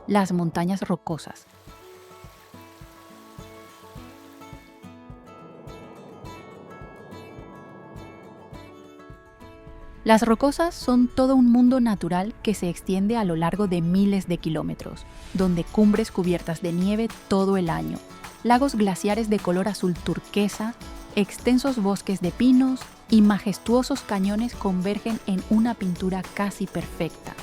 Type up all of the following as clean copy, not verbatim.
las montañas rocosas. Las rocosas son todo un mundo natural que se extiende a lo largo de miles de kilómetros, donde cumbres cubiertas de nieve todo el año, lagos glaciares de color azul turquesa, extensos bosques de pinos y majestuosos cañones convergen en una pintura casi perfecta.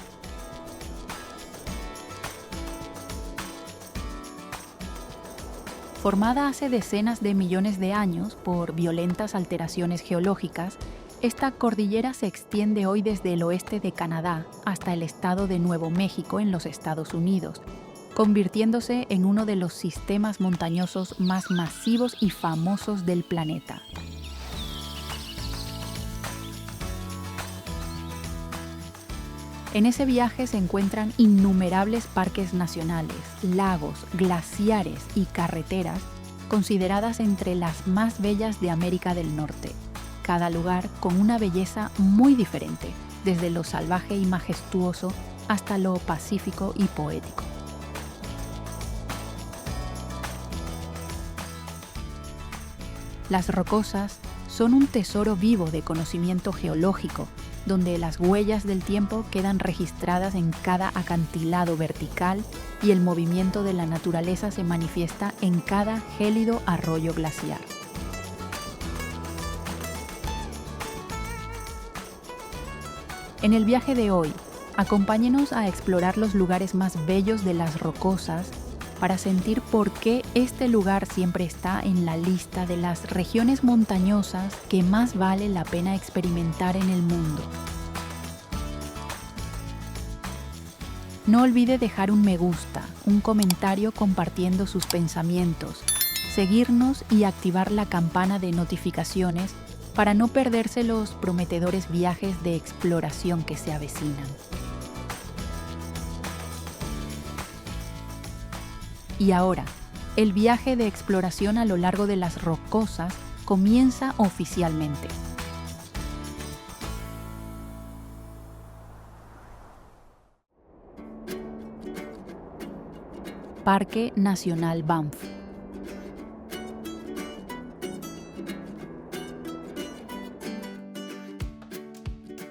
Formada hace decenas de millones de años por violentas alteraciones geológicas, esta cordillera se extiende hoy desde el oeste de Canadá hasta el estado de Nuevo México en los Estados Unidos, convirtiéndose en uno de los sistemas montañosos más masivos y famosos del planeta. En ese viaje se encuentran innumerables parques nacionales, lagos, glaciares y carreteras consideradas entre las más bellas de América del Norte, cada lugar con una belleza muy diferente, desde lo salvaje y majestuoso hasta lo pacífico y poético. Las rocosas son un tesoro vivo de conocimiento geológico, donde las huellas del tiempo quedan registradas en cada acantilado vertical y el movimiento de la naturaleza se manifiesta en cada gélido arroyo glaciar. En el viaje de hoy, acompáñenos a explorar los lugares más bellos de las rocosas para sentir por qué este lugar siempre está en la lista de las regiones montañosas que más vale la pena experimentar en el mundo. No olvide dejar un me gusta, un comentario compartiendo sus pensamientos, seguirnos y activar la campana de notificaciones para no perderse los prometedores viajes de exploración que se avecinan. Y ahora, el viaje de exploración a lo largo de las rocosas comienza oficialmente. Parque Nacional Banff.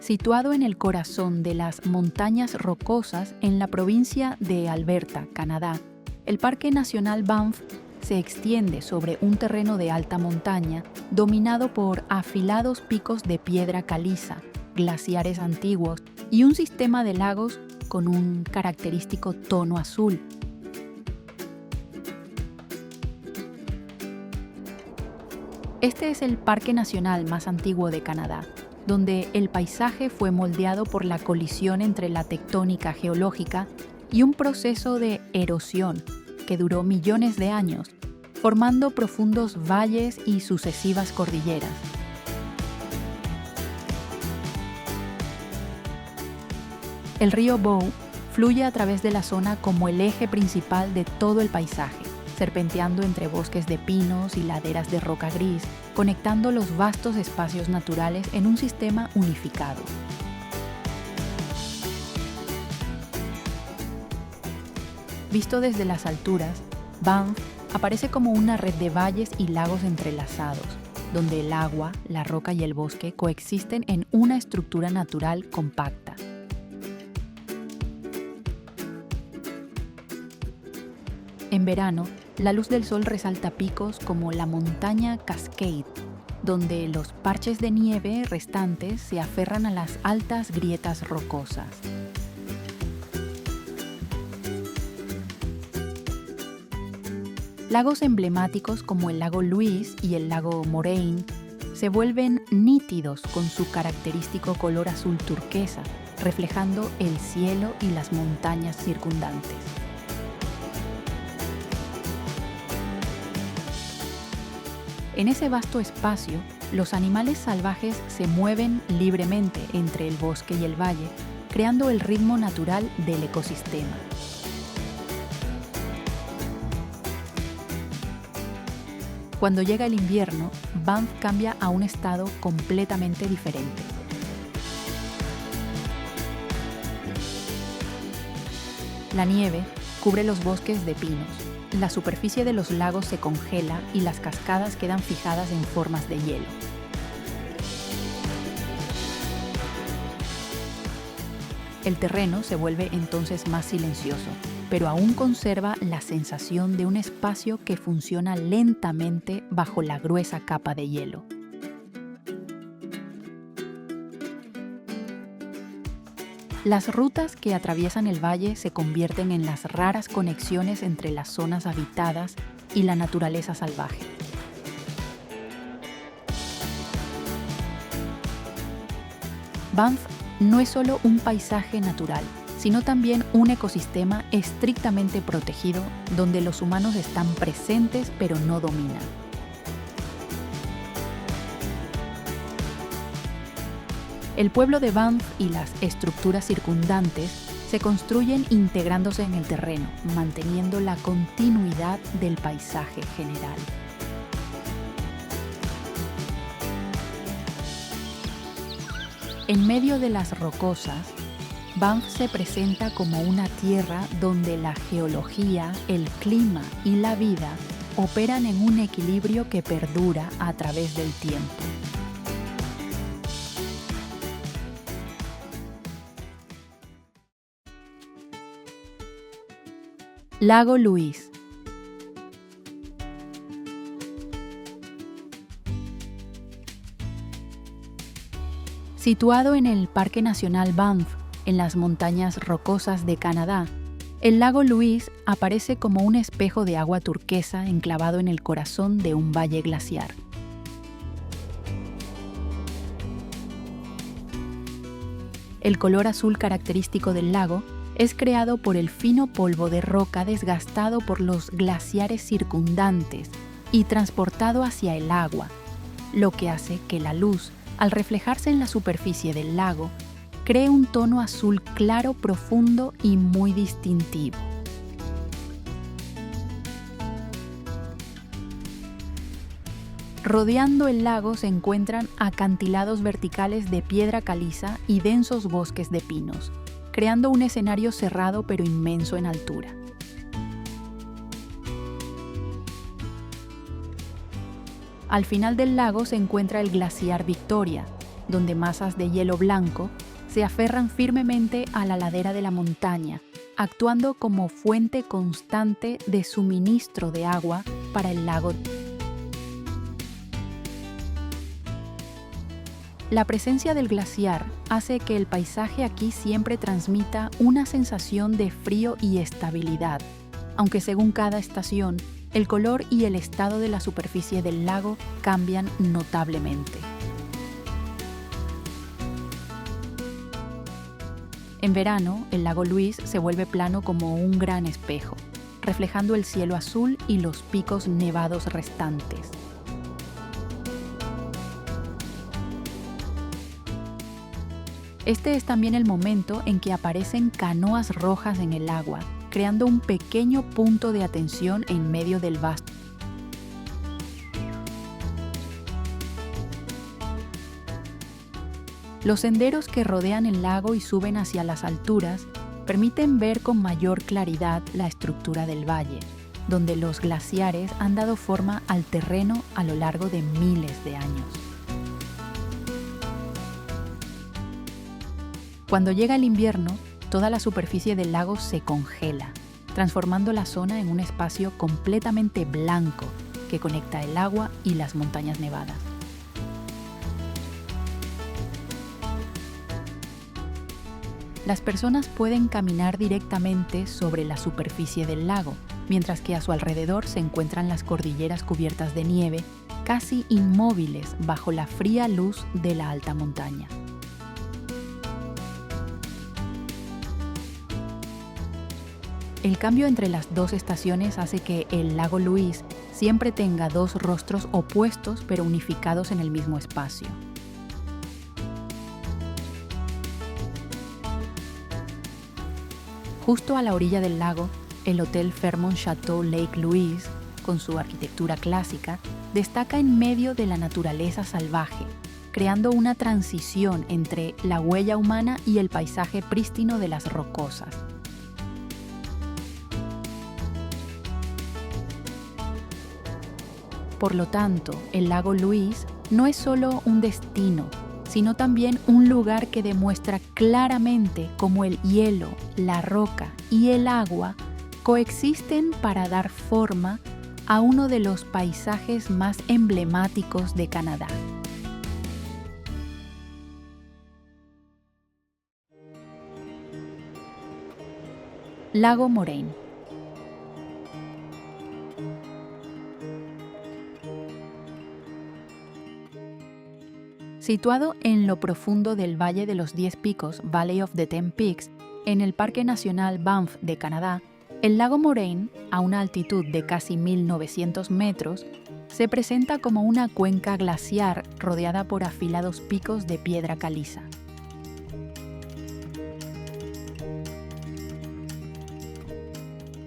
Situado en el corazón de las montañas rocosas en la provincia de Alberta, Canadá, el Parque Nacional Banff se extiende sobre un terreno de alta montaña dominado por afilados picos de piedra caliza, glaciares antiguos y un sistema de lagos con un característico tono azul. Este es el parque nacional más antiguo de Canadá, donde el paisaje fue moldeado por la colisión entre la tectónica geológica y un proceso de erosión que duró millones de años, formando profundos valles y sucesivas cordilleras. El río Bow fluye a través de la zona como el eje principal de todo el paisaje, serpenteando entre bosques de pinos y laderas de roca gris, conectando los vastos espacios naturales en un sistema unificado. Visto desde las alturas, Banff aparece como una red de valles y lagos entrelazados, donde el agua, la roca y el bosque coexisten en una estructura natural compacta. En verano, la luz del sol resalta picos como la montaña Cascade, donde los parches de nieve restantes se aferran a las altas grietas rocosas. Lagos emblemáticos como el lago Louise y el lago Moraine se vuelven nítidos con su característico color azul turquesa, reflejando el cielo y las montañas circundantes. En ese vasto espacio, los animales salvajes se mueven libremente entre el bosque y el valle, creando el ritmo natural del ecosistema. Cuando llega el invierno, Banff cambia a un estado completamente diferente. La nieve, cubre los bosques de pinos. La superficie de los lagos se congela y las cascadas quedan fijadas en formas de hielo. El terreno se vuelve entonces más silencioso, pero aún conserva la sensación de un espacio que funciona lentamente bajo la gruesa capa de hielo. Las rutas que atraviesan el valle se convierten en las raras conexiones entre las zonas habitadas y la naturaleza salvaje. Banff no es solo un paisaje natural, sino también un ecosistema estrictamente protegido donde los humanos están presentes pero no dominan. El pueblo de Banff y las estructuras circundantes se construyen integrándose en el terreno, manteniendo la continuidad del paisaje general. En medio de las rocosas, Banff se presenta como una tierra donde la geología, el clima y la vida operan en un equilibrio que perdura a través del tiempo. Lago Louise. Situado en el Parque Nacional Banff, en las montañas rocosas de Canadá, el lago Louise aparece como un espejo de agua turquesa enclavado en el corazón de un valle glaciar. El color azul característico del lago es creado por el fino polvo de roca desgastado por los glaciares circundantes y transportado hacia el agua, lo que hace que la luz, al reflejarse en la superficie del lago, cree un tono azul claro, profundo y muy distintivo. Rodeando el lago se encuentran acantilados verticales de piedra caliza y densos bosques de pinos, creando un escenario cerrado pero inmenso en altura. Al final del lago se encuentra el glaciar Victoria, donde masas de hielo blanco se aferran firmemente a la ladera de la montaña, actuando como fuente constante de suministro de agua para el lago. La presencia del glaciar hace que el paisaje aquí siempre transmita una sensación de frío y estabilidad, aunque según cada estación, el color y el estado de la superficie del lago cambian notablemente. En verano, el lago Louise se vuelve plano como un gran espejo, reflejando el cielo azul y los picos nevados restantes. Este es también el momento en que aparecen canoas rojas en el agua, creando un pequeño punto de atención en medio del vasto. Los senderos que rodean el lago y suben hacia las alturas permiten ver con mayor claridad la estructura del valle, donde los glaciares han dado forma al terreno a lo largo de miles de años. Cuando llega el invierno, toda la superficie del lago se congela, transformando la zona en un espacio completamente blanco que conecta el agua y las montañas nevadas. Las personas pueden caminar directamente sobre la superficie del lago, mientras que a su alrededor se encuentran las cordilleras cubiertas de nieve, casi inmóviles bajo la fría luz de la alta montaña. El cambio entre las dos estaciones hace que el lago Louise siempre tenga dos rostros opuestos pero unificados en el mismo espacio. Justo a la orilla del lago, el Hotel Fairmont Chateau Lake Louise, con su arquitectura clásica, destaca en medio de la naturaleza salvaje, creando una transición entre la huella humana y el paisaje prístino de las rocosas. Por lo tanto, el lago Louise no es solo un destino, sino también un lugar que demuestra claramente cómo el hielo, la roca y el agua coexisten para dar forma a uno de los paisajes más emblemáticos de Canadá. Lago Moraine. Situado en lo profundo del Valle de los 10 Picos, Valley of the Ten Peaks, en el Parque Nacional Banff de Canadá, el lago Moraine, a una altitud de casi 1.900 metros, se presenta como una cuenca glaciar rodeada por afilados picos de piedra caliza.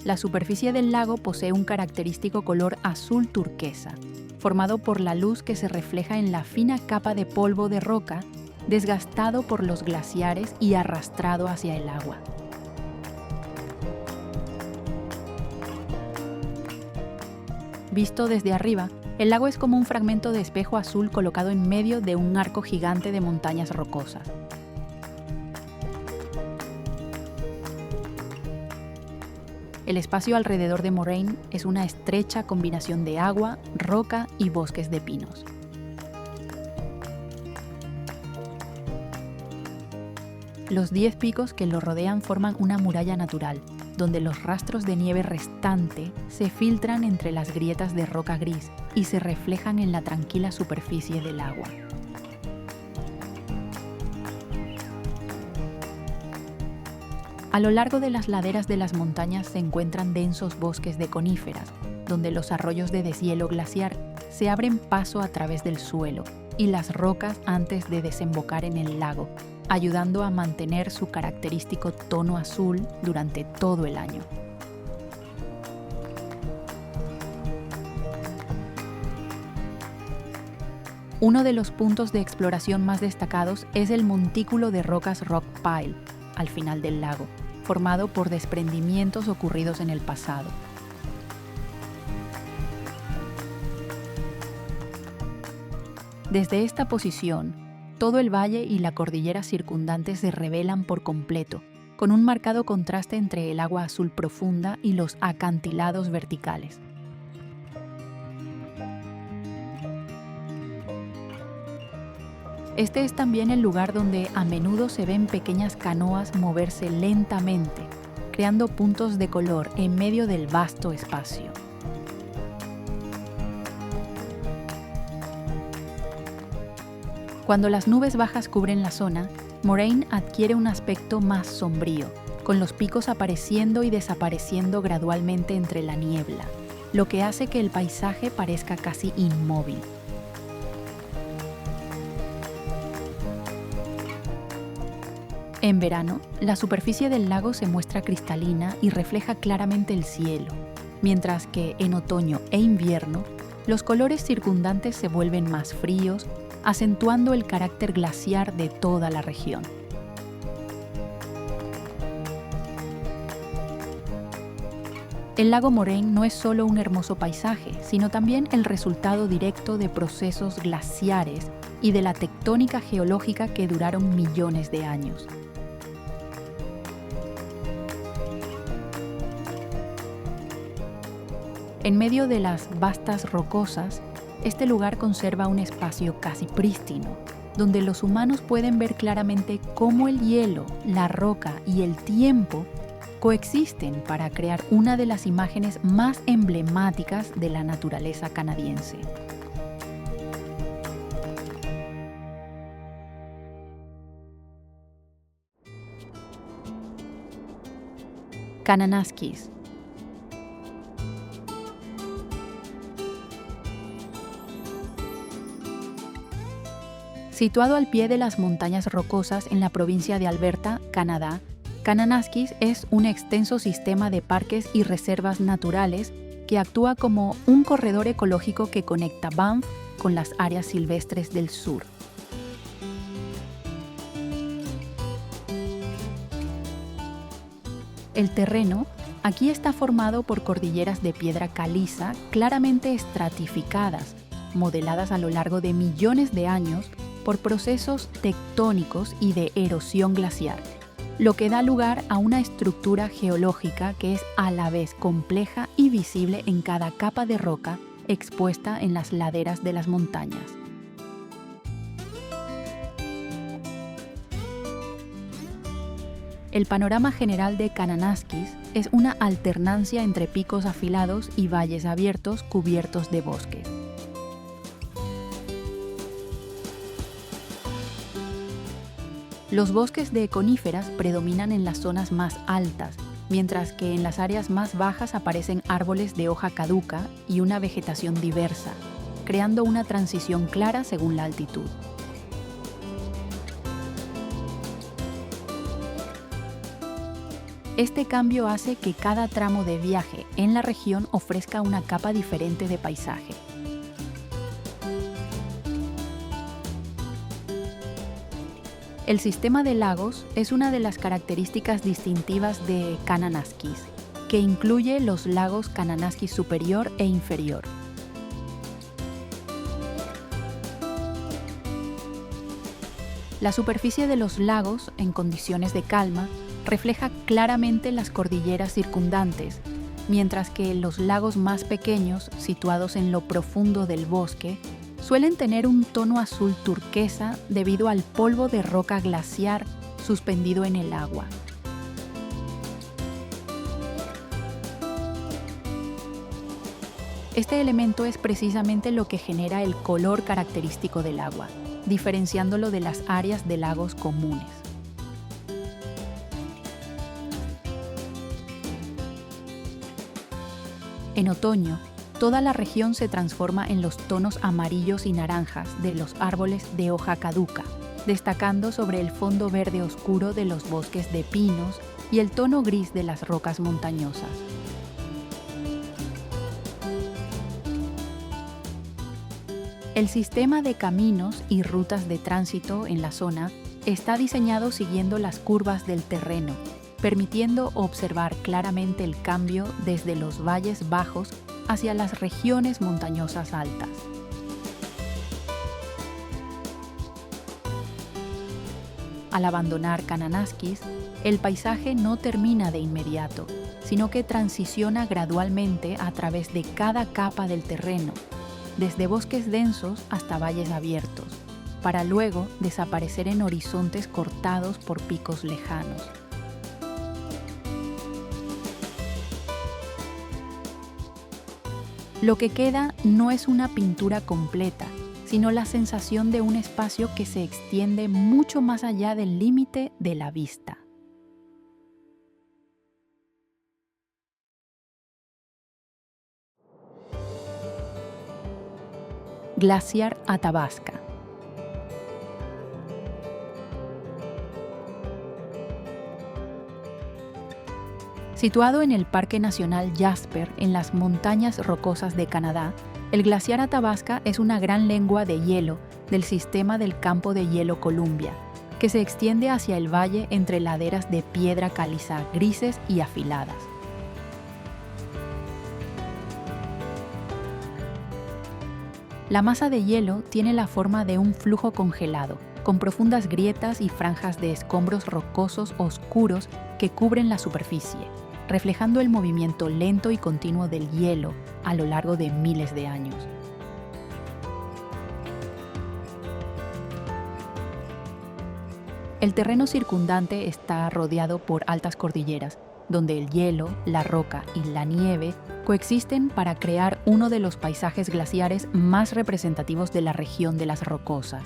La superficie del lago posee un característico color azul turquesa, formado por la luz que se refleja en la fina capa de polvo de roca, desgastado por los glaciares y arrastrado hacia el agua. Visto desde arriba, el lago es como un fragmento de espejo azul colocado en medio de un arco gigante de montañas rocosas. El espacio alrededor de Moraine es una estrecha combinación de agua, roca y bosques de pinos. Los 10 picos que lo rodean forman una muralla natural, donde los rastros de nieve restante se filtran entre las grietas de roca gris y se reflejan en la tranquila superficie del agua. A lo largo de las laderas de las montañas se encuentran densos bosques de coníferas, donde los arroyos de deshielo glaciar se abren paso a través del suelo y las rocas antes de desembocar en el lago, ayudando a mantener su característico tono azul durante todo el año. Uno de los puntos de exploración más destacados es el montículo de rocas Rock Pile, al final del lago, formado por desprendimientos ocurridos en el pasado. Desde esta posición, todo el valle y la cordillera circundante se revelan por completo, con un marcado contraste entre el agua azul profunda y los acantilados verticales. Este es también el lugar donde a menudo se ven pequeñas canoas moverse lentamente, creando puntos de color en medio del vasto espacio. Cuando las nubes bajas cubren la zona, Moraine adquiere un aspecto más sombrío, con los picos apareciendo y desapareciendo gradualmente entre la niebla, lo que hace que el paisaje parezca casi inmóvil. En verano, la superficie del lago se muestra cristalina y refleja claramente el cielo, mientras que en otoño e invierno, los colores circundantes se vuelven más fríos, acentuando el carácter glaciar de toda la región. El lago Moraine no es solo un hermoso paisaje, sino también el resultado directo de procesos glaciares y de la tectónica geológica que duraron millones de años. En medio de las vastas rocosas, este lugar conserva un espacio casi prístino, donde los humanos pueden ver claramente cómo el hielo, la roca y el tiempo coexisten para crear una de las imágenes más emblemáticas de la naturaleza canadiense. Kananaskis. Situado al pie de las montañas rocosas en la provincia de Alberta, Canadá, Kananaskis es un extenso sistema de parques y reservas naturales que actúa como un corredor ecológico que conecta Banff con las áreas silvestres del sur. El terreno, Aquí está formado por cordilleras de piedra caliza claramente estratificadas, modeladas a lo largo de millones de años por procesos tectónicos y de erosión glaciar, lo que da lugar a una estructura geológica que es a la vez compleja y visible en cada capa de roca expuesta en las laderas de las montañas. El panorama general de Kananaskis es una alternancia entre picos afilados y valles abiertos cubiertos de bosques. Los bosques de coníferas predominan en las zonas más altas, mientras que en las áreas más bajas aparecen árboles de hoja caduca y una vegetación diversa, creando una transición clara según la altitud. Este cambio hace que cada tramo de viaje en la región ofrezca una capa diferente de paisaje. El sistema de lagos es una de las características distintivas de Kananaskis, que incluye los lagos Kananaskis superior e inferior. La superficie de los lagos, en condiciones de calma, refleja claramente las cordilleras circundantes, mientras que los lagos más pequeños, situados en lo profundo del bosque, suelen tener un tono azul turquesa debido al polvo de roca glaciar suspendido en el agua. Este elemento es precisamente lo que genera el color característico del agua, diferenciándolo de las áreas de lagos comunes. En otoño, toda la región se transforma en los tonos amarillos y naranjas de los árboles de hoja caduca, destacando sobre el fondo verde oscuro de los bosques de pinos y el tono gris de las rocas montañosas. El sistema de caminos y rutas de tránsito en la zona está diseñado siguiendo las curvas del terreno, permitiendo observar claramente el cambio desde los valles bajos hacia las regiones montañosas altas. Al abandonar Kananaskis, el paisaje no termina de inmediato, sino que transiciona gradualmente a través de cada capa del terreno, desde bosques densos hasta valles abiertos, para luego desaparecer en horizontes cortados por picos lejanos. Lo que queda no es una pintura completa, sino la sensación de un espacio que se extiende mucho más allá del límite de la vista. Glaciar Athabasca. Situado en el Parque Nacional Jasper, en las montañas rocosas de Canadá, el glaciar Athabasca es una gran lengua de hielo del sistema del campo de hielo Columbia, que se extiende hacia el valle entre laderas de piedra caliza grises y afiladas. La masa de hielo tiene la forma de un flujo congelado, con profundas grietas y franjas de escombros rocosos oscuros que cubren la superficie, reflejando el movimiento lento y continuo del hielo a lo largo de miles de años. El terreno circundante está rodeado por altas cordilleras, donde el hielo, la roca y la nieve coexisten para crear uno de los paisajes glaciares más representativos de la región de las Rocosas.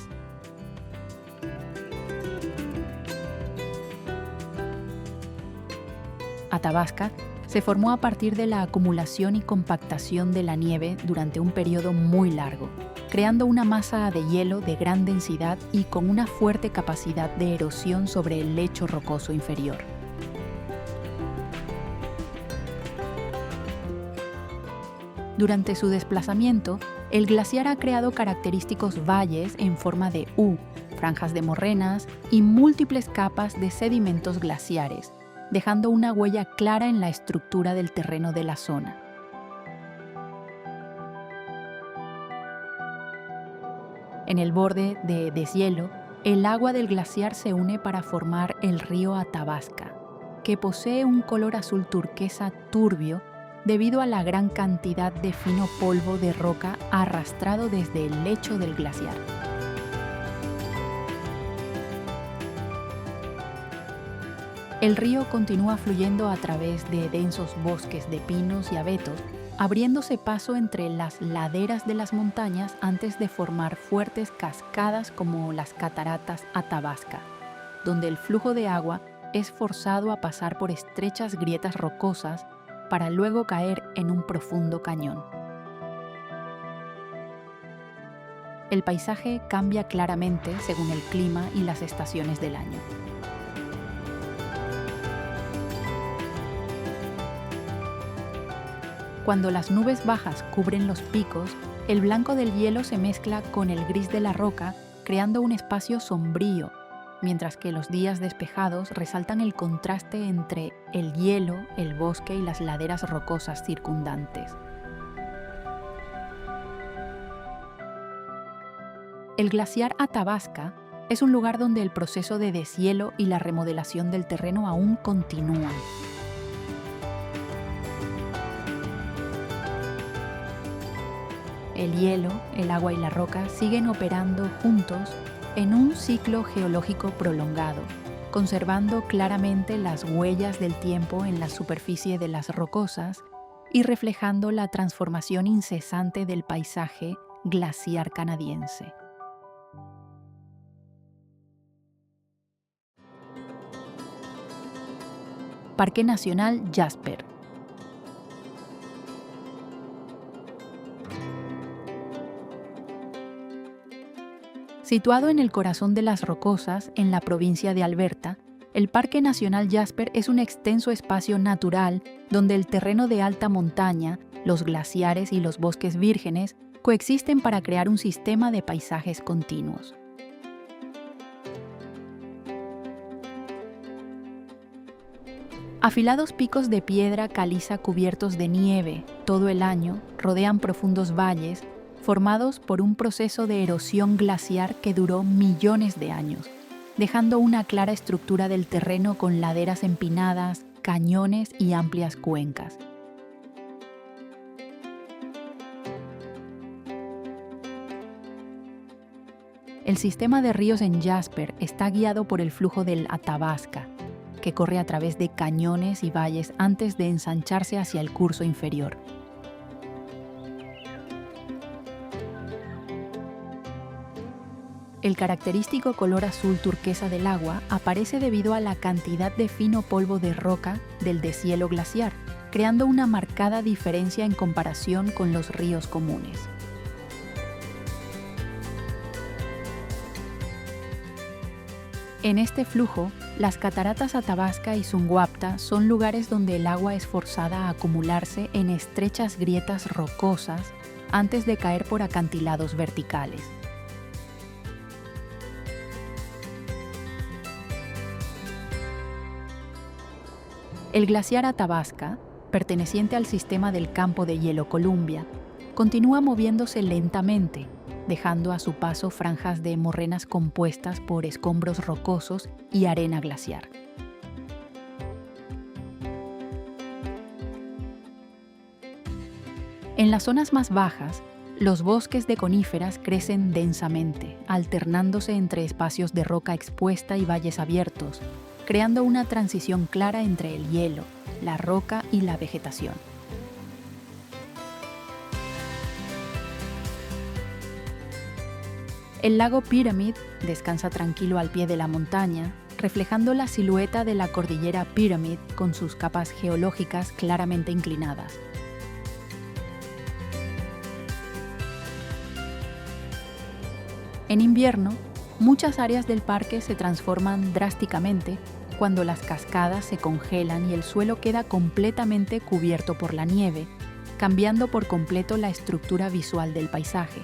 Athabasca se formó a partir de la acumulación y compactación de la nieve durante un periodo muy largo, creando una masa de hielo de gran densidad y con una fuerte capacidad de erosión sobre el lecho rocoso inferior. Durante su desplazamiento, el glaciar ha creado característicos valles en forma de U, franjas de morrenas y múltiples capas de sedimentos glaciares, dejando una huella clara en la estructura del terreno de la zona. En el borde de deshielo, el agua del glaciar se une para formar el río Athabasca, que posee un color azul turquesa turbio debido a la gran cantidad de fino polvo de roca arrastrado desde el lecho del glaciar. El río continúa fluyendo a través de densos bosques de pinos y abetos, abriéndose paso entre las laderas de las montañas antes de formar fuertes cascadas como las cataratas Athabasca, donde el flujo de agua es forzado a pasar por estrechas grietas rocosas para luego caer en un profundo cañón. El paisaje cambia claramente según el clima y las estaciones del año. Cuando las nubes bajas cubren los picos, el blanco del hielo se mezcla con el gris de la roca, creando un espacio sombrío, mientras que los días despejados resaltan el contraste entre el hielo, el bosque y las laderas rocosas circundantes. El glaciar Athabasca es un lugar donde el proceso de deshielo y la remodelación del terreno aún continúan. El hielo, el agua y la roca siguen operando juntos en un ciclo geológico prolongado, conservando claramente las huellas del tiempo en la superficie de las rocosas y reflejando la transformación incesante del paisaje glaciar canadiense. Parque Nacional Jasper. Situado en el corazón de las rocosas, en la provincia de Alberta, el Parque Nacional Jasper es un extenso espacio natural donde el terreno de alta montaña, los glaciares y los bosques vírgenes coexisten para crear un sistema de paisajes continuos. Afilados picos de piedra caliza cubiertos de nieve todo el año rodean profundos valles formados por un proceso de erosión glaciar que duró millones de años, dejando una clara estructura del terreno con laderas empinadas, cañones y amplias cuencas. El sistema de ríos en Jasper está guiado por el flujo del Athabasca, que corre a través de cañones y valles antes de ensancharse hacia el curso inferior. El característico color azul turquesa del agua aparece debido a la cantidad de fino polvo de roca del deshielo glaciar, creando una marcada diferencia en comparación con los ríos comunes. En este flujo, las cataratas Athabasca y Zunguapta son lugares donde el agua es forzada a acumularse en estrechas grietas rocosas antes de caer por acantilados verticales. El glaciar Athabasca, perteneciente al sistema del campo de hielo Columbia, continúa moviéndose lentamente, dejando a su paso franjas de morrenas compuestas por escombros rocosos y arena glaciar. En las zonas más bajas, los bosques de coníferas crecen densamente, alternándose entre espacios de roca expuesta y valles abiertos, creando una transición clara entre el hielo, la roca y la vegetación. El lago Pyramid descansa tranquilo al pie de la montaña, reflejando la silueta de la cordillera Pyramid con sus capas geológicas claramente inclinadas. En invierno, muchas áreas del parque se transforman drásticamente cuando las cascadas se congelan y el suelo queda completamente cubierto por la nieve, cambiando por completo la estructura visual del paisaje.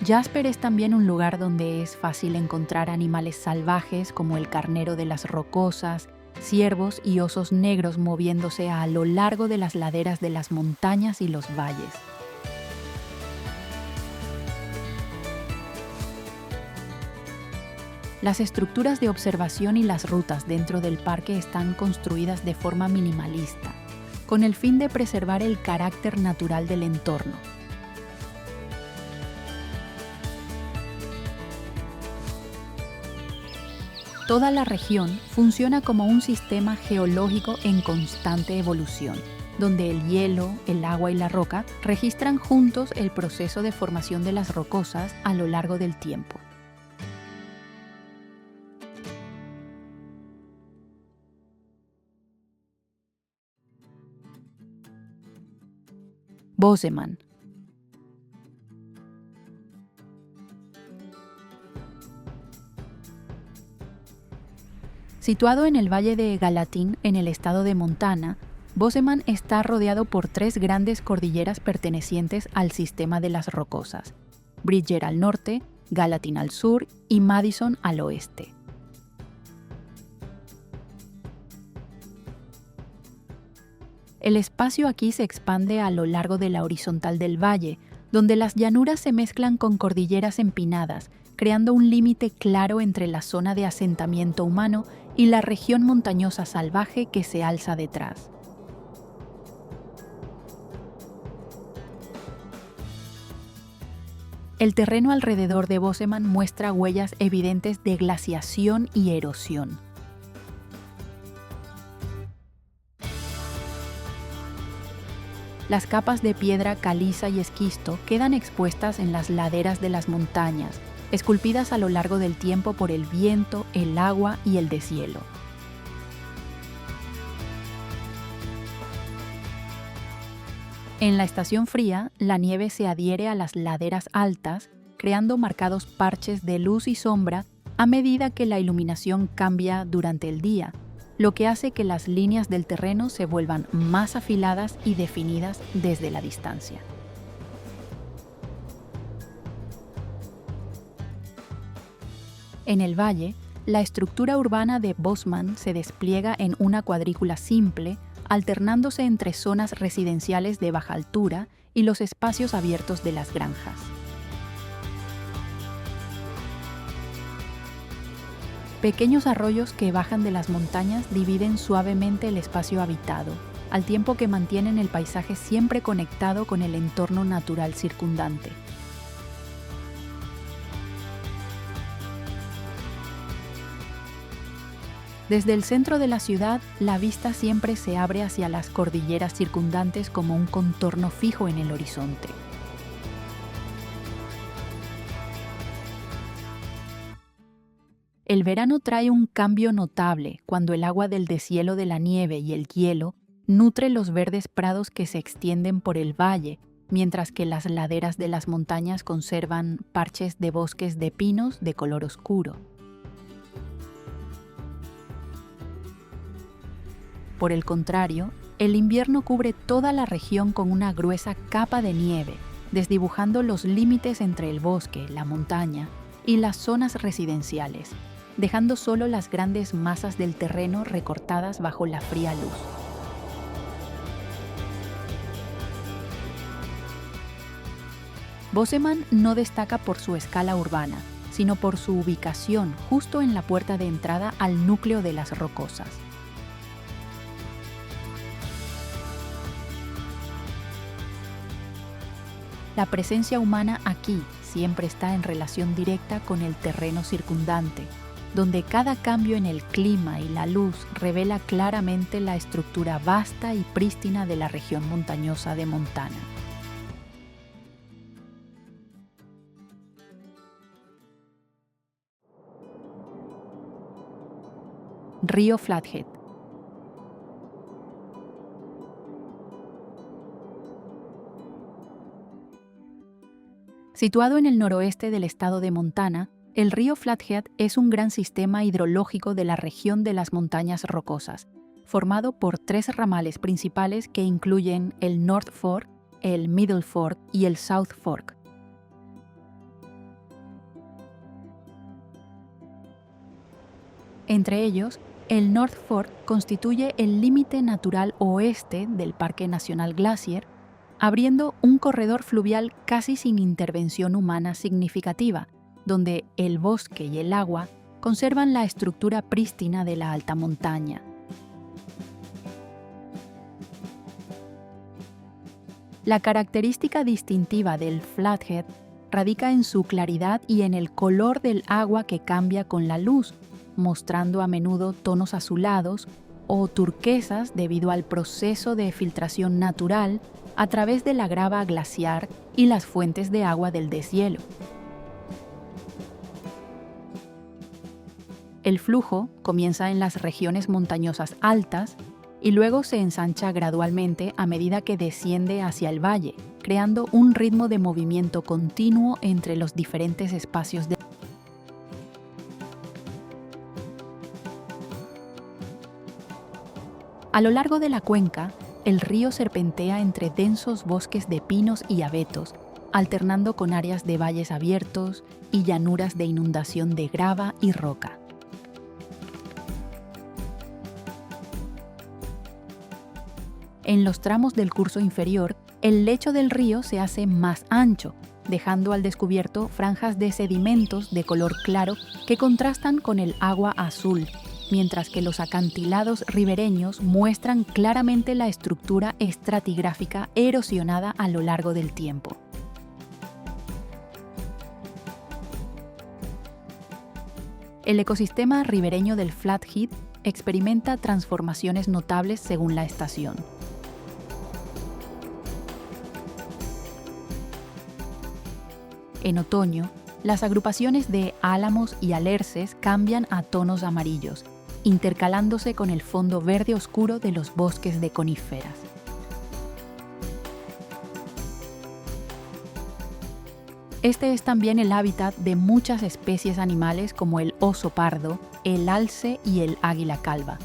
Jasper es también un lugar donde es fácil encontrar animales salvajes como el carnero de las rocosas, ciervos y osos negros moviéndose a lo largo de las laderas de las montañas y los valles. Las estructuras de observación y las rutas dentro del parque están construidas de forma minimalista, con el fin de preservar el carácter natural del entorno. Toda la región funciona como un sistema geológico en constante evolución, donde el hielo, el agua y la roca registran juntos el proceso de formación de las rocosas a lo largo del tiempo. Bozeman. Situado en el valle de Gallatin, en el estado de Montana, Bozeman está rodeado por tres grandes cordilleras pertenecientes al sistema de las Rocosas: Bridger al norte, Gallatin al sur y Madison al oeste. El espacio aquí se expande a lo largo de la horizontal del valle, donde las llanuras se mezclan con cordilleras empinadas, creando un límite claro entre la zona de asentamiento humano y la región montañosa salvaje que se alza detrás. El terreno alrededor de Bozeman muestra huellas evidentes de glaciación y erosión. Las capas de piedra caliza y esquisto quedan expuestas en las laderas de las montañas, esculpidas a lo largo del tiempo por el viento, el agua y el deshielo. En la estación fría, la nieve se adhiere a las laderas altas, creando marcados parches de luz y sombra a medida que la iluminación cambia durante el día, lo que hace que las líneas del terreno se vuelvan más afiladas y definidas desde la distancia. En el valle, la estructura urbana de Bozeman se despliega en una cuadrícula simple, alternándose entre zonas residenciales de baja altura y los espacios abiertos de las granjas. Pequeños arroyos que bajan de las montañas dividen suavemente el espacio habitado, al tiempo que mantienen el paisaje siempre conectado con el entorno natural circundante. Desde el centro de la ciudad, la vista siempre se abre hacia las cordilleras circundantes como un contorno fijo en el horizonte. El verano trae un cambio notable cuando el agua del deshielo de la nieve y el hielo nutre los verdes prados que se extienden por el valle, mientras que las laderas de las montañas conservan parches de bosques de pinos de color oscuro. Por el contrario, el invierno cubre toda la región con una gruesa capa de nieve, desdibujando los límites entre el bosque, la montaña y las zonas residenciales, dejando solo las grandes masas del terreno recortadas bajo la fría luz. Bozeman no destaca por su escala urbana, sino por su ubicación justo en la puerta de entrada al núcleo de las Rocosas. La presencia humana aquí siempre está en relación directa con el terreno circundante, donde cada cambio en el clima y la luz revela claramente la estructura vasta y prístina de la región montañosa de Montana. Río Flathead. Situado en el noroeste del estado de Montana, el río Flathead es un gran sistema hidrológico de la región de las montañas rocosas, formado por tres ramales principales que incluyen el North Fork, el Middle Fork y el South Fork. Entre ellos, el North Fork constituye el límite natural oeste del Parque Nacional Glacier, abriendo un corredor fluvial casi sin intervención humana significativa, donde el bosque y el agua conservan la estructura prístina de la alta montaña. La característica distintiva del Flathead radica en su claridad y en el color del agua que cambia con la luz, mostrando a menudo tonos azulados o turquesas debido al proceso de filtración natural a través de la grava glaciar y las fuentes de agua del deshielo. El flujo comienza en las regiones montañosas altas y luego se ensancha gradualmente a medida que desciende hacia el valle, creando un ritmo de movimiento continuo entre los diferentes espacios de... A lo largo de la cuenca, el río serpentea entre densos bosques de pinos y abetos, alternando con áreas de valles abiertos y llanuras de inundación de grava y roca. En los tramos del curso inferior, el lecho del río se hace más ancho, dejando al descubierto franjas de sedimentos de color claro que contrastan con el agua azul, mientras que los acantilados ribereños muestran claramente la estructura estratigráfica erosionada a lo largo del tiempo. El ecosistema ribereño del Flathead experimenta transformaciones notables según la estación. En otoño, las agrupaciones de álamos y alerces cambian a tonos amarillos, intercalándose con el fondo verde oscuro de los bosques de coníferas. Este es también el hábitat de muchas especies animales como el oso pardo, el alce y el águila calva,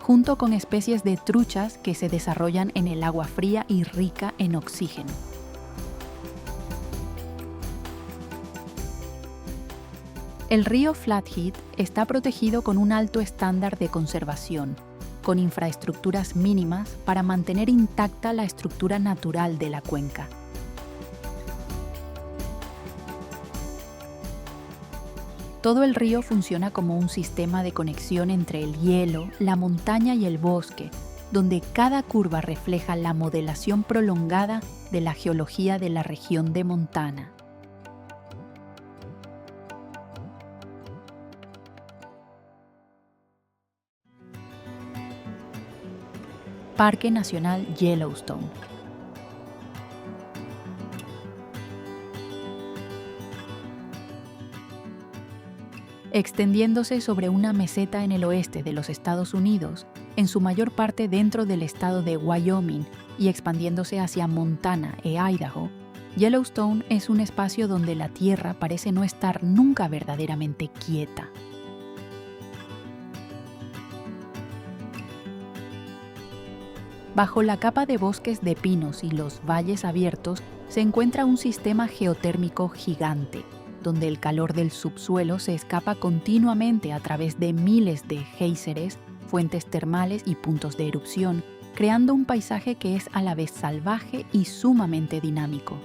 junto con especies de truchas que se desarrollan en el agua fría y rica en oxígeno. El río Flathead está protegido con un alto estándar de conservación, con infraestructuras mínimas para mantener intacta la estructura natural de la cuenca. Todo el río funciona como un sistema de conexión entre el hielo, la montaña y el bosque, donde cada curva refleja la modelación prolongada de la geología de la región de Montana. Parque Nacional Yellowstone. Extendiéndose sobre una meseta en el oeste de los Estados Unidos, en su mayor parte dentro del estado de Wyoming y expandiéndose hacia Montana e Idaho, Yellowstone es un espacio donde la Tierra parece no estar nunca verdaderamente quieta. Bajo la capa de bosques de pinos y los valles abiertos se encuentra un sistema geotérmico gigante, donde el calor del subsuelo se escapa continuamente a través de miles de géiseres, fuentes termales y puntos de erupción, creando un paisaje que es a la vez salvaje y sumamente dinámico.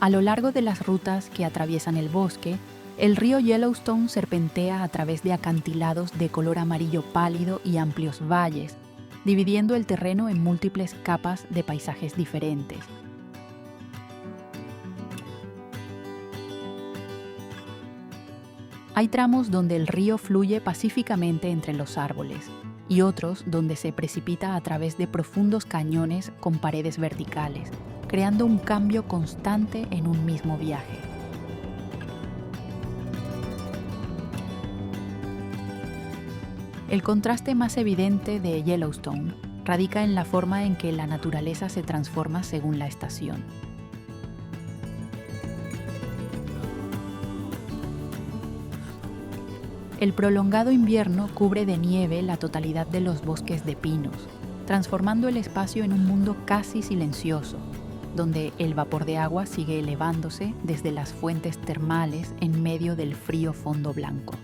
A lo largo de las rutas que atraviesan el bosque, el río Yellowstone serpentea a través de acantilados de color amarillo pálido y amplios valles, dividiendo el terreno en múltiples capas de paisajes diferentes. Hay tramos donde el río fluye pacíficamente entre los árboles y otros donde se precipita a través de profundos cañones con paredes verticales, creando un cambio constante en un mismo viaje. El contraste más evidente de Yellowstone radica en la forma en que la naturaleza se transforma según la estación. El prolongado invierno cubre de nieve la totalidad de los bosques de pinos, transformando el espacio en un mundo casi silencioso, donde el vapor de agua sigue elevándose desde las fuentes termales en medio del frío fondo blanco.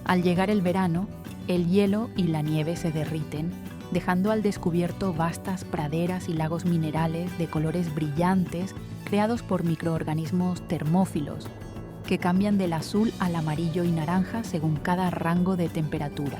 Al llegar el verano, el hielo y la nieve se derriten, dejando al descubierto vastas praderas y lagos minerales de colores brillantes creados por microorganismos termófilos, que cambian del azul al amarillo y naranja según cada rango de temperatura.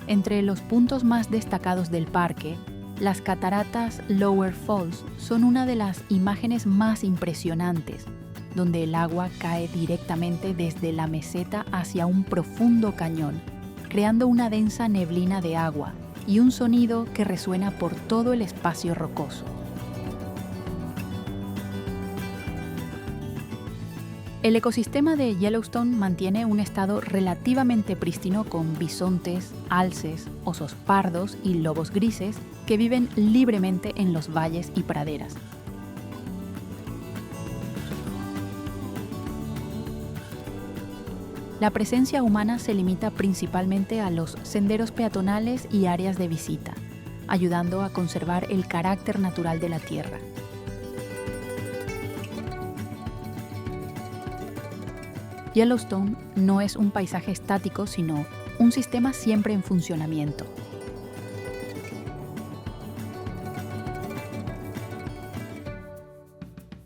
Entre los puntos más destacados del parque, las cataratas Lower Falls son una de las imágenes más impresionantes, donde el agua cae directamente desde la meseta hacia un profundo cañón, creando una densa neblina de agua y un sonido que resuena por todo el espacio rocoso. El ecosistema de Yellowstone mantiene un estado relativamente prístino con bisontes, alces, osos pardos y lobos grises que viven libremente en los valles y praderas. La presencia humana se limita principalmente a los senderos peatonales y áreas de visita, ayudando a conservar el carácter natural de la tierra. Yellowstone no es un paisaje estático, sino un sistema siempre en funcionamiento.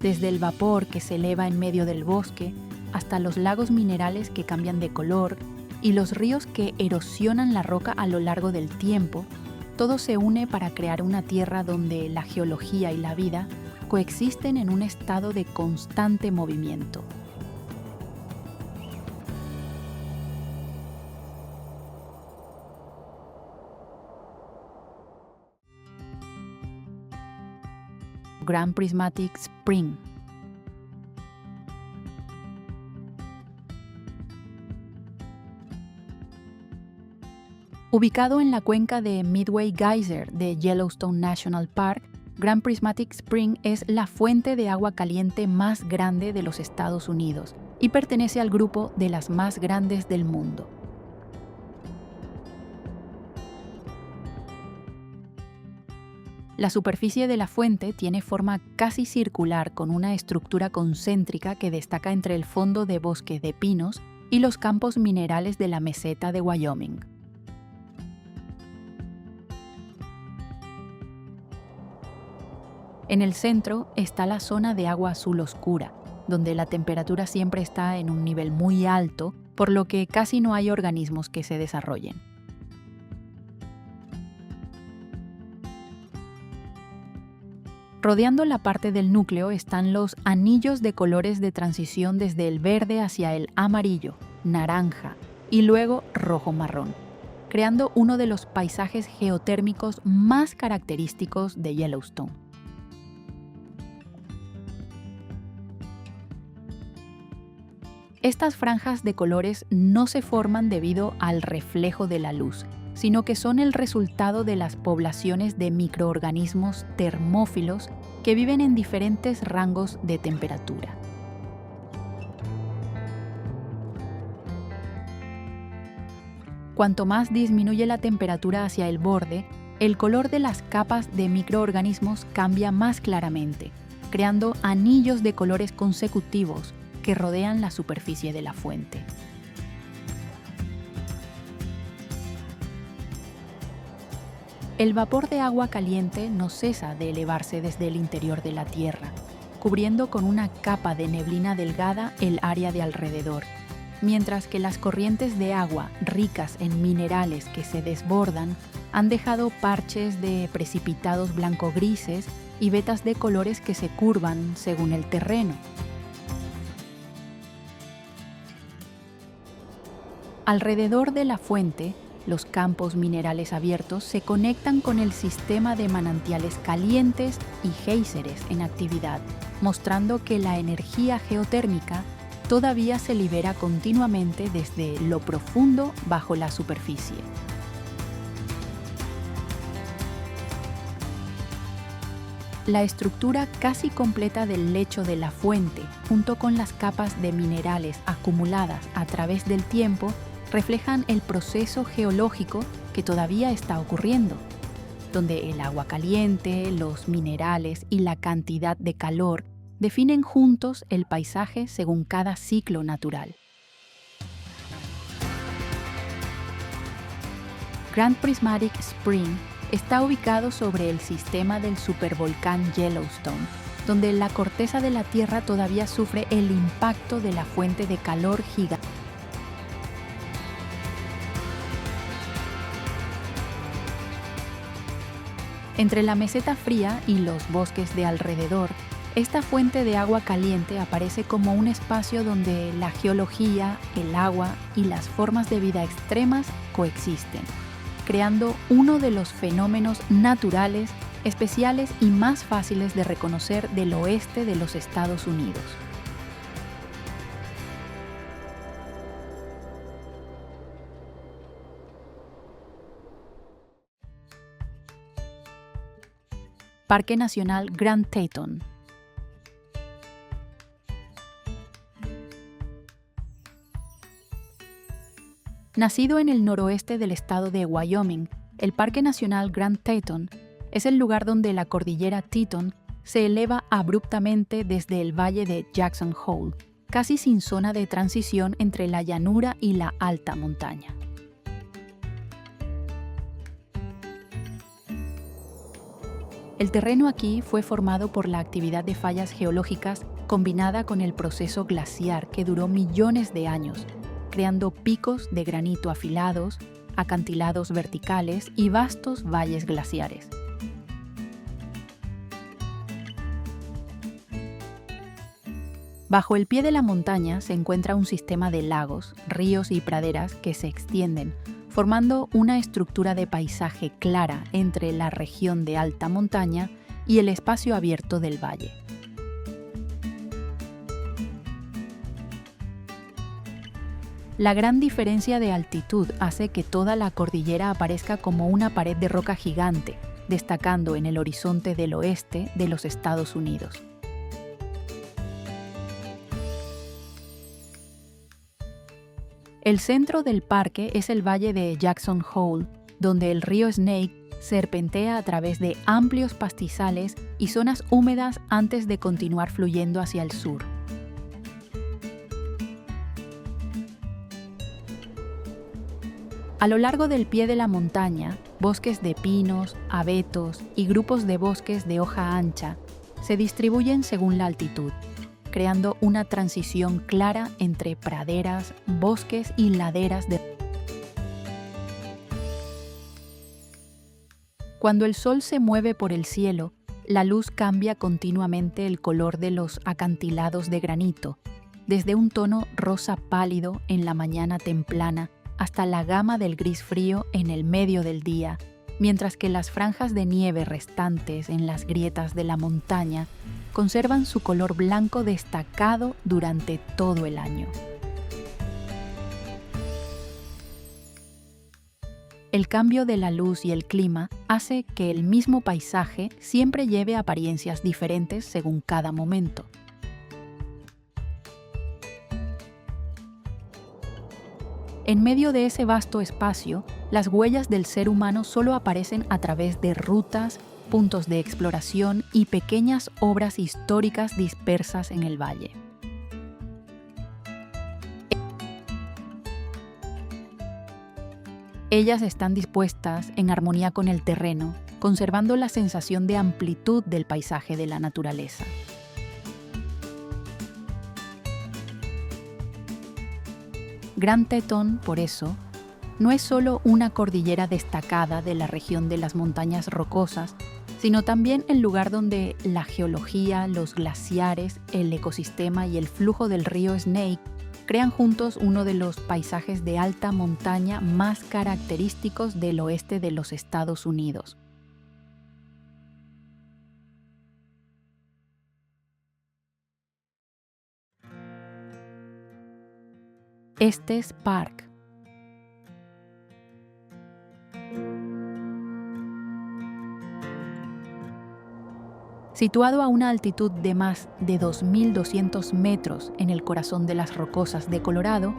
Desde el vapor que se eleva en medio del bosque, hasta los lagos minerales que cambian de color y los ríos que erosionan la roca a lo largo del tiempo, todo se une para crear una tierra donde la geología y la vida coexisten en un estado de constante movimiento. Grand Prismatic Spring. Ubicado en la cuenca de Midway Geyser de Yellowstone National Park, Grand Prismatic Spring es la fuente de agua caliente más grande de los Estados Unidos y pertenece al grupo de las más grandes del mundo. La superficie de la fuente tiene forma casi circular con una estructura concéntrica que destaca entre el fondo de bosque de pinos y los campos minerales de la meseta de Wyoming. En el centro está la zona de agua azul oscura, donde la temperatura siempre está en un nivel muy alto, por lo que casi no hay organismos que se desarrollen. Rodeando la parte del núcleo están los anillos de colores de transición desde el verde hacia el amarillo, naranja y luego rojo-marrón, creando uno de los paisajes geotérmicos más característicos de Yellowstone. Estas franjas de colores no se forman debido al reflejo de la luz, sino que son el resultado de las poblaciones de microorganismos termófilos que viven en diferentes rangos de temperatura. Cuanto más disminuye la temperatura hacia el borde, el color de las capas de microorganismos cambia más claramente, creando anillos de colores consecutivos que rodean la superficie de la fuente. El vapor de agua caliente no cesa de elevarse desde el interior de la Tierra, cubriendo con una capa de neblina delgada el área de alrededor, mientras que las corrientes de agua ricas en minerales que se desbordan han dejado parches de precipitados blanco-grises y vetas de colores que se curvan según el terreno. Alrededor de la fuente, los campos minerales abiertos se conectan con el sistema de manantiales calientes y géiseres en actividad, mostrando que la energía geotérmica todavía se libera continuamente desde lo profundo bajo la superficie. La estructura casi completa del lecho de la fuente, junto con las capas de minerales acumuladas a través del tiempo, reflejan el proceso geológico que todavía está ocurriendo, donde el agua caliente, los minerales y la cantidad de calor definen juntos el paisaje según cada ciclo natural. Grand Prismatic Spring está ubicado sobre el sistema del supervolcán Yellowstone, donde la corteza de la Tierra todavía sufre el impacto de la fuente de calor gigante. Entre la meseta fría y los bosques de alrededor, esta fuente de agua caliente aparece como un espacio donde la geología, el agua y las formas de vida extremas coexisten, creando uno de los fenómenos naturales, especiales y más fáciles de reconocer del oeste de los Estados Unidos. Parque Nacional Grand Teton. Nacido en el noroeste del estado de Wyoming, el Parque Nacional Grand Teton es el lugar donde la cordillera Teton se eleva abruptamente desde el valle de Jackson Hole, casi sin zona de transición entre la llanura y la alta montaña. El terreno aquí fue formado por la actividad de fallas geológicas combinada con el proceso glaciar que duró millones de años, creando picos de granito afilados, acantilados verticales y vastos valles glaciares. Bajo el pie de la montaña se encuentra un sistema de lagos, ríos y praderas que se extienden, formando una estructura de paisaje clara entre la región de alta montaña y el espacio abierto del valle. La gran diferencia de altitud hace que toda la cordillera aparezca como una pared de roca gigante, destacando en el horizonte del oeste de los Estados Unidos. El centro del parque es el valle de Jackson Hole, donde el río Snake serpentea a través de amplios pastizales y zonas húmedas antes de continuar fluyendo hacia el sur. A lo largo del pie de la montaña, bosques de pinos, abetos y grupos de bosques de hoja ancha se distribuyen según la altitud, creando una transición clara entre praderas, bosques y laderas de... Cuando el sol se mueve por el cielo, la luz cambia continuamente el color de los acantilados de granito, desde un tono rosa pálido en la mañana templana hasta la gama del gris frío en el medio del día, mientras que las franjas de nieve restantes en las grietas de la montaña conservan su color blanco destacado durante todo el año. El cambio de la luz y el clima hace que el mismo paisaje siempre lleve apariencias diferentes según cada momento. En medio de ese vasto espacio, las huellas del ser humano solo aparecen a través de rutas, puntos de exploración y pequeñas obras históricas dispersas en el valle. Ellas están dispuestas en armonía con el terreno, conservando la sensación de amplitud del paisaje de la naturaleza. Grand Teton, por eso, no es solo una cordillera destacada de la región de las montañas rocosas, sino también el lugar donde la geología, los glaciares, el ecosistema y el flujo del río Snake crean juntos uno de los paisajes de alta montaña más característicos del oeste de los Estados Unidos. Estes Park. Situado a una altitud de más de 2.200 metros en el corazón de las Rocosas de Colorado,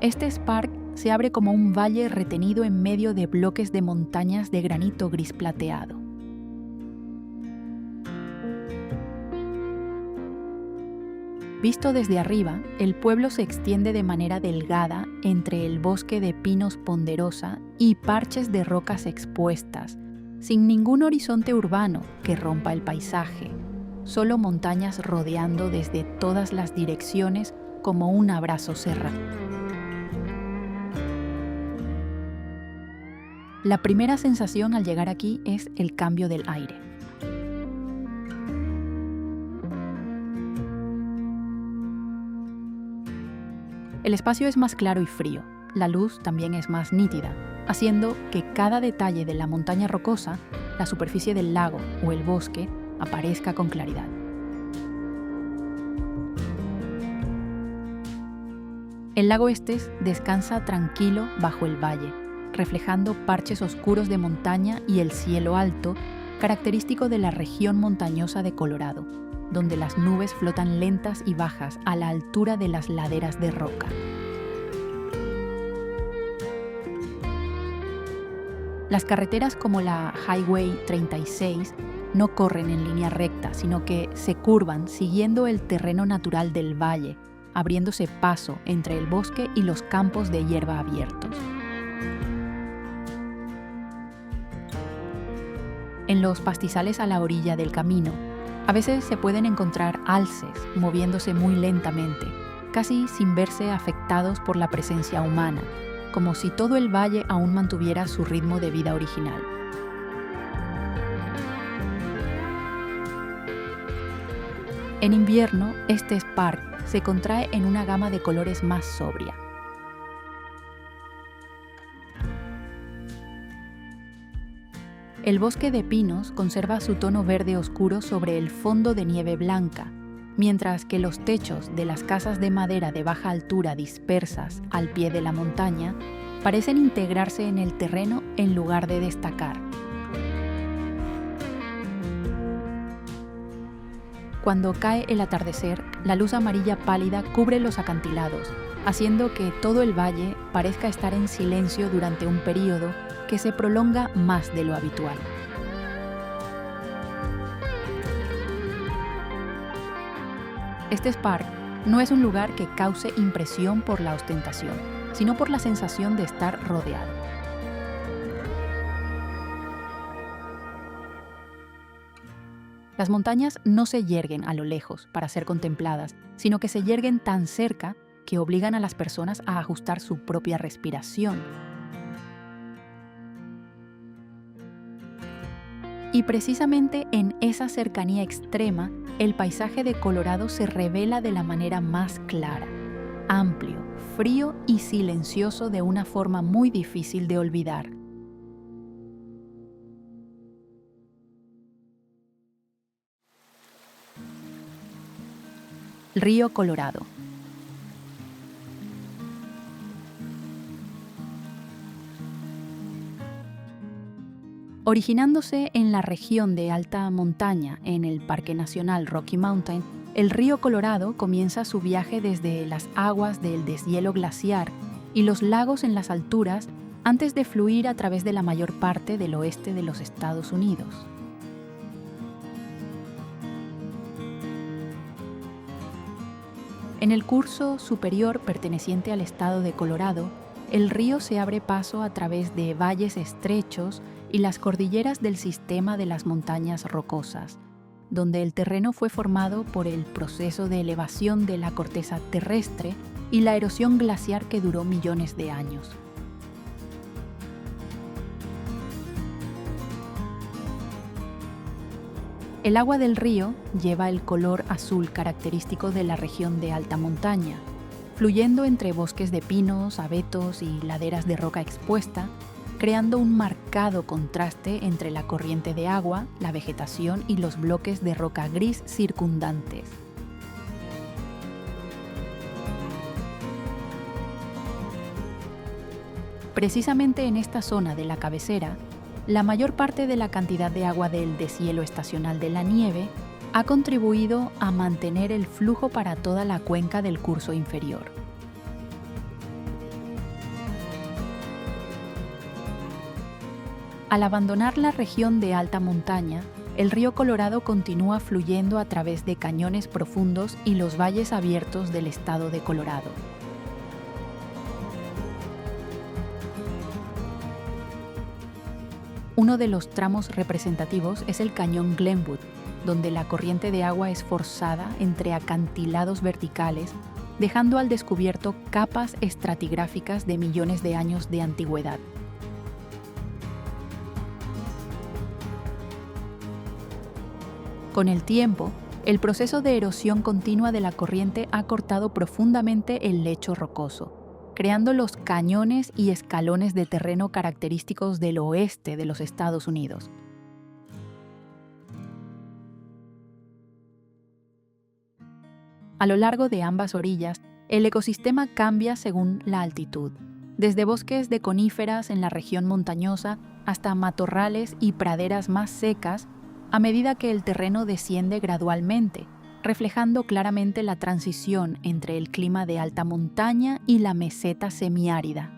este parque se abre como un valle retenido en medio de bloques de montañas de granito gris plateado. Visto desde arriba, el pueblo se extiende de manera delgada entre el bosque de pinos ponderosa y parches de rocas expuestas, sin ningún horizonte urbano que rompa el paisaje, solo montañas rodeando desde todas las direcciones como un abrazo cerrado. La primera sensación al llegar aquí es el cambio del aire. El espacio es más claro y frío, la luz también es más nítida, haciendo que cada detalle de la montaña rocosa, la superficie del lago o el bosque, aparezca con claridad. El lago Estes descansa tranquilo bajo el valle, reflejando parches oscuros de montaña y el cielo alto, característico de la región montañosa de Colorado, donde las nubes flotan lentas y bajas a la altura de las laderas de roca. Las carreteras como la Highway 36 no corren en línea recta, sino que se curvan siguiendo el terreno natural del valle, abriéndose paso entre el bosque y los campos de hierba abiertos. En los pastizales a la orilla del camino, a veces se pueden encontrar alces moviéndose muy lentamente, casi sin verse afectados por la presencia humana, como si todo el valle aún mantuviera su ritmo de vida original. En invierno, este parque se contrae en una gama de colores más sobria. El bosque de pinos conserva su tono verde oscuro sobre el fondo de nieve blanca, mientras que los techos de las casas de madera de baja altura dispersas al pie de la montaña parecen integrarse en el terreno en lugar de destacar. Cuando cae el atardecer, la luz amarilla pálida cubre los acantilados, haciendo que todo el valle parezca estar en silencio durante un período que se prolonga más de lo habitual. Este parque no es un lugar que cause impresión por la ostentación, sino por la sensación de estar rodeado. Las montañas no se yerguen a lo lejos para ser contempladas, sino que se yerguen tan cerca que obligan a las personas a ajustar su propia respiración. Y precisamente en esa cercanía extrema, el paisaje de Colorado se revela de la manera más clara, amplio, frío y silencioso de una forma muy difícil de olvidar. Río Colorado. Originándose en la región de alta montaña en el Parque Nacional Rocky Mountain, el río Colorado comienza su viaje desde las aguas del deshielo glaciar y los lagos en las alturas antes de fluir a través de la mayor parte del oeste de los Estados Unidos. En el curso superior perteneciente al estado de Colorado, el río se abre paso a través de valles estrechos y las cordilleras del sistema de las montañas rocosas, donde el terreno fue formado por el proceso de elevación de la corteza terrestre y la erosión glaciar que duró millones de años. El agua del río lleva el color azul característico de la región de alta montaña, fluyendo entre bosques de pinos, abetos y laderas de roca expuesta, creando un marcado contraste entre la corriente de agua, la vegetación y los bloques de roca gris circundantes. Precisamente en esta zona de la cabecera, la mayor parte de la cantidad de agua del deshielo estacional de la nieve ha contribuido a mantener el flujo para toda la cuenca del curso inferior. Al abandonar la región de alta montaña, el río Colorado continúa fluyendo a través de cañones profundos y los valles abiertos del estado de Colorado. Uno de los tramos representativos es el cañón Glenwood, donde la corriente de agua es forzada entre acantilados verticales, dejando al descubierto capas estratigráficas de millones de años de antigüedad. Con el tiempo, el proceso de erosión continua de la corriente ha cortado profundamente el lecho rocoso, creando los cañones y escalones de terreno característicos del oeste de los Estados Unidos. A lo largo de ambas orillas, el ecosistema cambia según la altitud, desde bosques de coníferas en la región montañosa hasta matorrales y praderas más secas a medida que el terreno desciende gradualmente, reflejando claramente la transición entre el clima de alta montaña y la meseta semiárida.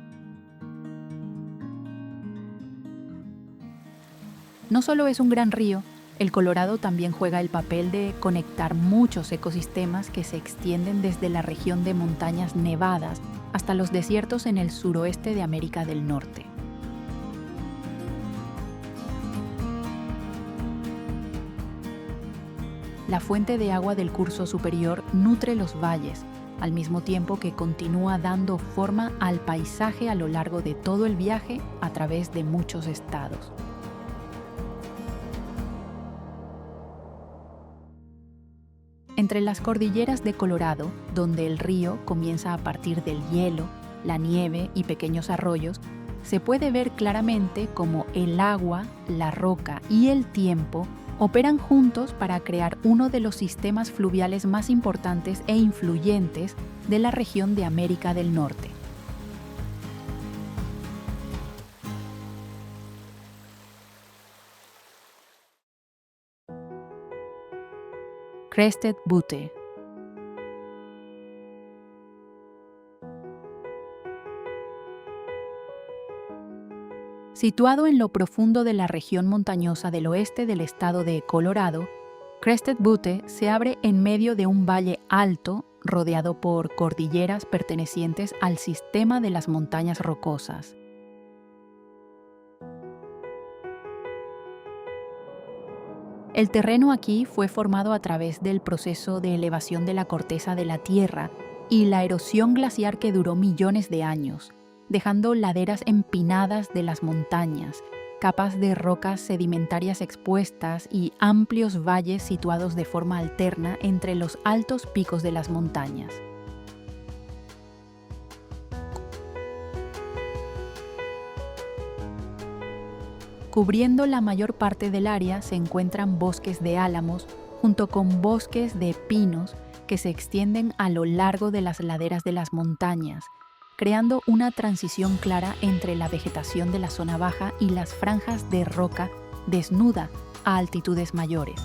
No solo es un gran río, el Colorado también juega el papel de conectar muchos ecosistemas que se extienden desde la región de montañas nevadas hasta los desiertos en el suroeste de América del Norte. La fuente de agua del curso superior nutre los valles, al mismo tiempo que continúa dando forma al paisaje a lo largo de todo el viaje a través de muchos estados. Entre las cordilleras de Colorado, donde el río comienza a partir del hielo, la nieve y pequeños arroyos, se puede ver claramente cómo el agua, la roca y el tiempo operan juntos para crear uno de los sistemas fluviales más importantes e influyentes de la región de América del Norte. Crested Butte. Situado en lo profundo de la región montañosa del oeste del estado de Colorado, Crested Butte se abre en medio de un valle alto rodeado por cordilleras pertenecientes al sistema de las montañas rocosas. El terreno aquí fue formado a través del proceso de elevación de la corteza de la tierra y la erosión glaciar que duró millones de años, dejando laderas empinadas de las montañas, capas de rocas sedimentarias expuestas y amplios valles situados de forma alterna entre los altos picos de las montañas. Cubriendo la mayor parte del área se encuentran bosques de álamos, junto con bosques de pinos que se extienden a lo largo de las laderas de las montañas, creando una transición clara entre la vegetación de la zona baja y las franjas de roca desnuda a altitudes mayores.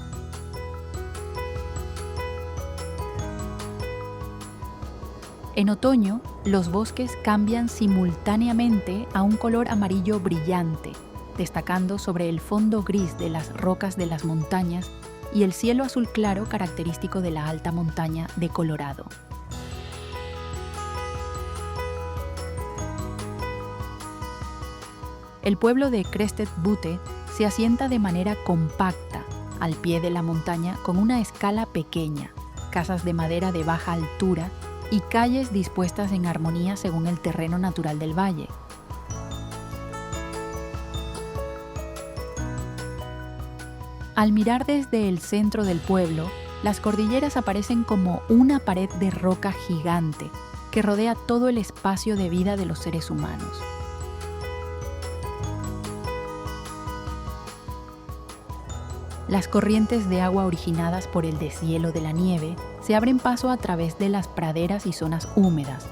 En otoño, los bosques cambian simultáneamente a un color amarillo brillante, destacando sobre el fondo gris de las rocas de las montañas y el cielo azul claro característico de la alta montaña de Colorado. El pueblo de Crested Butte se asienta de manera compacta, al pie de la montaña con una escala pequeña, casas de madera de baja altura y calles dispuestas en armonía según el terreno natural del valle. Al mirar desde el centro del pueblo, las cordilleras aparecen como una pared de roca gigante que rodea todo el espacio de vida de los seres humanos. Las corrientes de agua originadas por el deshielo de la nieve se abren paso a través de las praderas y zonas húmedas,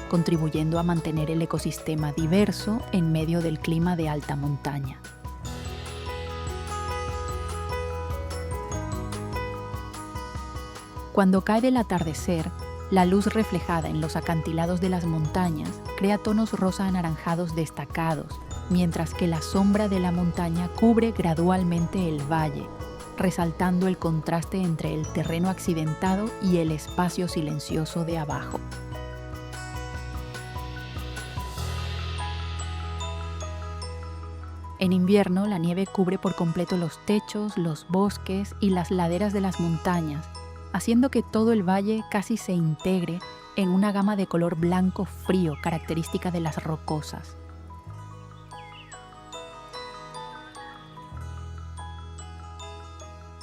contribuyendo a mantener el ecosistema diverso en medio del clima de alta montaña. Cuando cae el atardecer, la luz reflejada en los acantilados de las montañas crea tonos rosa anaranjados destacados, mientras que la sombra de la montaña cubre gradualmente el valle, resaltando el contraste entre el terreno accidentado y el espacio silencioso de abajo. En invierno, la nieve cubre por completo los techos, los bosques y las laderas de las montañas, haciendo que todo el valle casi se integre en una gama de color blanco frío característica de las rocosas.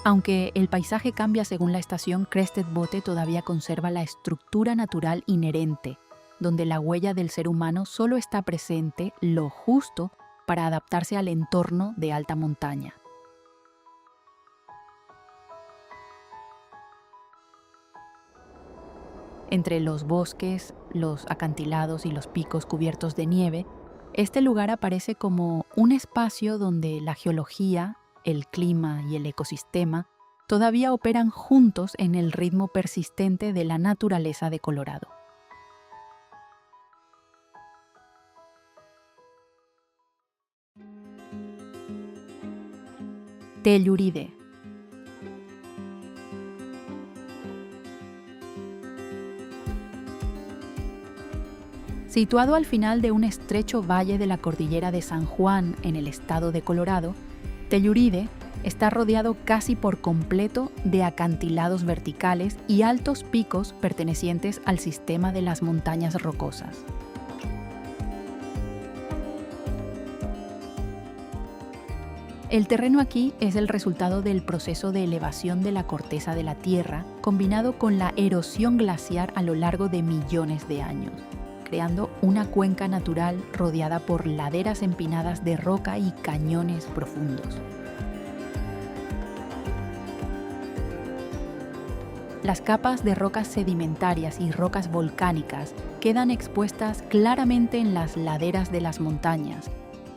Aunque el paisaje cambia según la estación, Crested Butte todavía conserva la estructura natural inherente, donde la huella del ser humano solo está presente lo justo para adaptarse al entorno de alta montaña. Entre los bosques, los acantilados y los picos cubiertos de nieve, este lugar aparece como un espacio donde la geología, el clima y el ecosistema todavía operan juntos en el ritmo persistente de la naturaleza de Colorado. Telluride. Situado al final de un estrecho valle de la cordillera de San Juan en el estado de Colorado, Telluride está rodeado casi por completo de acantilados verticales y altos picos pertenecientes al sistema de las montañas rocosas. El terreno aquí es el resultado del proceso de elevación de la corteza de la Tierra, combinado con la erosión glaciar a lo largo de millones de años, creando una cuenca natural rodeada por laderas empinadas de roca y cañones profundos. Las capas de rocas sedimentarias y rocas volcánicas quedan expuestas claramente en las laderas de las montañas,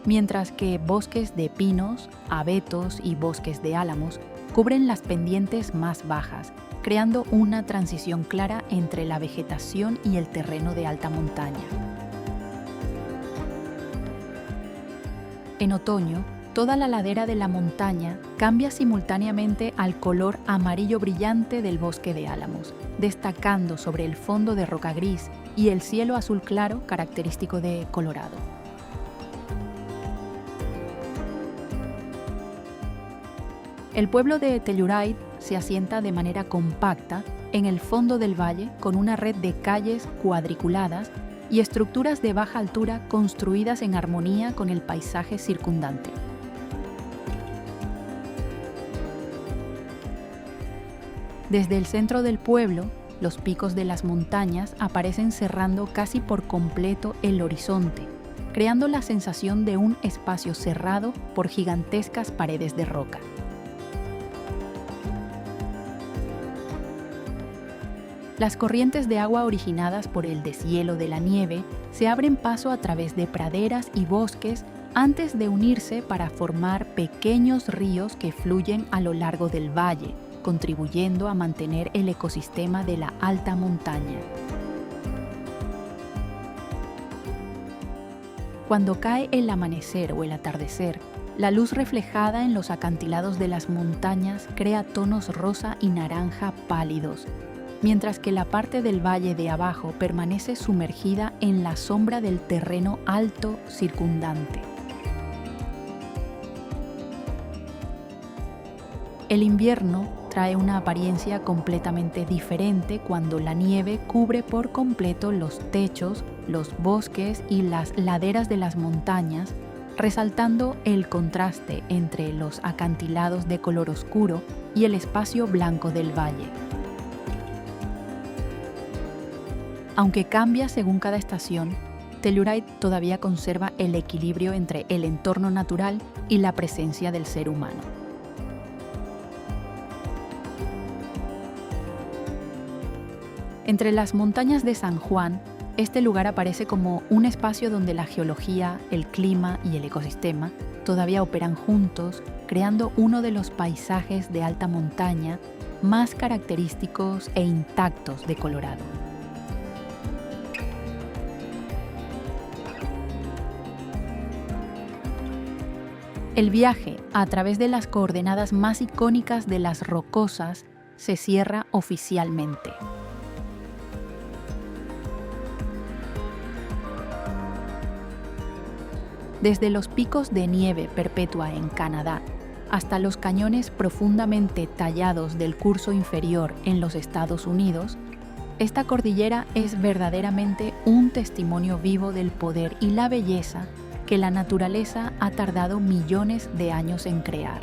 mientras que bosques de pinos, abetos y bosques de álamos cubren las pendientes más bajas, creando una transición clara entre la vegetación y el terreno de alta montaña. En otoño, toda la ladera de la montaña cambia simultáneamente al color amarillo brillante del bosque de álamos, destacando sobre el fondo de roca gris y el cielo azul claro característico de Colorado. El pueblo de Telluride se asienta de manera compacta en el fondo del valle con una red de calles cuadriculadas y estructuras de baja altura construidas en armonía con el paisaje circundante. Desde el centro del pueblo, los picos de las montañas aparecen cerrando casi por completo el horizonte, creando la sensación de un espacio cerrado por gigantescas paredes de roca. Las corrientes de agua originadas por el deshielo de la nieve se abren paso a través de praderas y bosques antes de unirse para formar pequeños ríos que fluyen a lo largo del valle, contribuyendo a mantener el ecosistema de la alta montaña. Cuando cae el amanecer o el atardecer, la luz reflejada en los acantilados de las montañas crea tonos rosa y naranja pálidos, mientras que la parte del valle de abajo permanece sumergida en la sombra del terreno alto circundante. El invierno trae una apariencia completamente diferente cuando la nieve cubre por completo los techos, los bosques y las laderas de las montañas, resaltando el contraste entre los acantilados de color oscuro y el espacio blanco del valle. Aunque cambia según cada estación, Telluride todavía conserva el equilibrio entre el entorno natural y la presencia del ser humano. Entre las montañas de San Juan, este lugar aparece como un espacio donde la geología, el clima y el ecosistema todavía operan juntos, creando uno de los paisajes de alta montaña más característicos e intactos de Colorado. El viaje a través de las coordenadas más icónicas de las Rocosas se cierra oficialmente. Desde los picos de nieve perpetua en Canadá hasta los cañones profundamente tallados del curso inferior en los Estados Unidos, esta cordillera es verdaderamente un testimonio vivo del poder y la belleza que la naturaleza ha tardado millones de años en crear.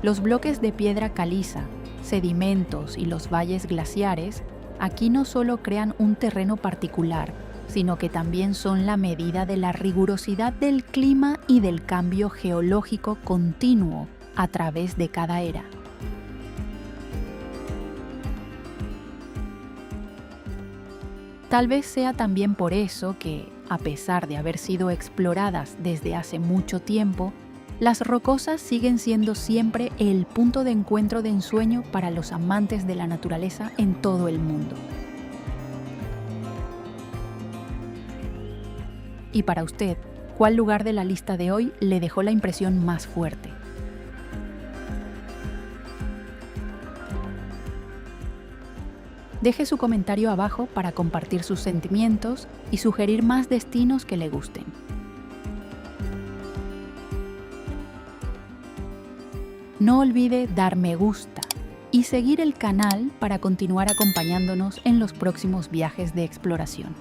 Los bloques de piedra caliza, sedimentos y los valles glaciares aquí no solo crean un terreno particular, sino que también son la medida de la rigurosidad del clima y del cambio geológico continuo a través de cada era. Tal vez sea también por eso que, a pesar de haber sido exploradas desde hace mucho tiempo, las Rocosas siguen siendo siempre el punto de encuentro de ensueño para los amantes de la naturaleza en todo el mundo. Y para usted, ¿cuál lugar de la lista de hoy le dejó la impresión más fuerte? Deje su comentario abajo para compartir sus sentimientos y sugerir más destinos que le gusten. No olvide dar me gusta y seguir el canal para continuar acompañándonos en los próximos viajes de exploración.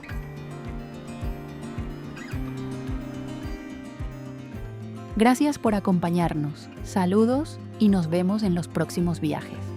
Gracias por acompañarnos. Saludos y nos vemos en los próximos viajes.